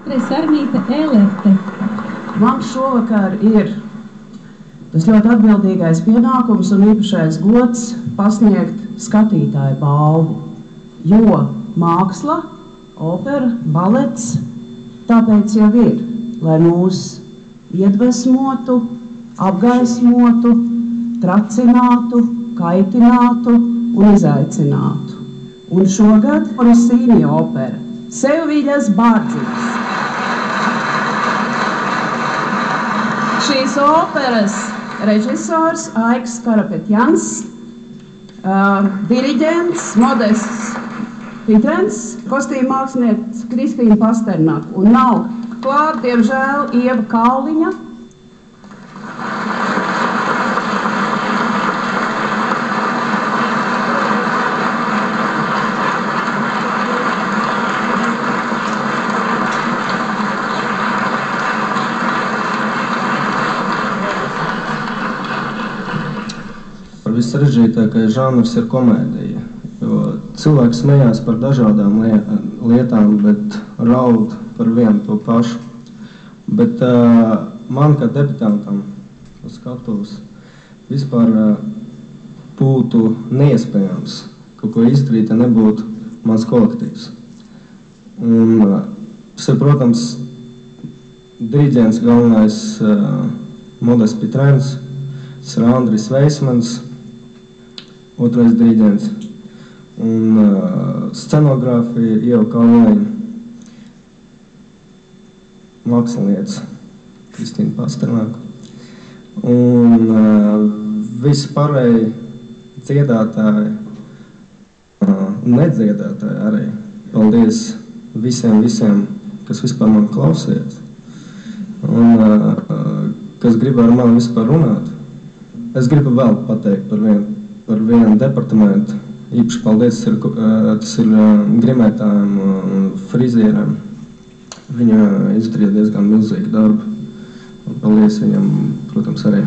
Sarmīte Elerte. Man šovakar ir tas ļoti atbildīgais pienākums un īpašais gods pasniegt skatītāju balvu, jo māksla, opera, balets tāpēc jau ir, lai mūs iedvesmotu, apgaismotu, tracinātu, kaitinātu un izaicinātu. Un šogad Rossini opera Seviļas Bārdziņas. Šīs operas režisors Aiks Karapetjans, diriģents Modests Pitrens, kostīmu mākslinieks Kristīna Pasternaka un nav klāt, diemžēl, Ieva Kauliņa. Vissarežģītākais žanrs ir komēdija, jo cilvēks smējās par dažādām lietām, bet raud par vienu to pašu. Bet man kā debitantam uz skatuves vispār būtu neiespējams kaut ko izdarīt, ja nebūtu mans kolektīvs. Un tas ir, protams, diriģents galvenais Modests Pitrens, tas ir Andris Veismans, otrais diriģents, un scenogrāfija Ieva Kauliņa, mākslinieca Kristīna Pasternaka, un visi pārējie dziedātāji, nedziedātāji arī. Paldies visiem, kas vispār man klausījās, un kas grib ar mani vispār runāt. Es gribu vēl pateikt par vienu departamentu. Īpaši paldies tas ir grimētājiem un frizieriem. Viņa izdarīja diezgan milzīgu darbu. Paldies viņam, protams, arī.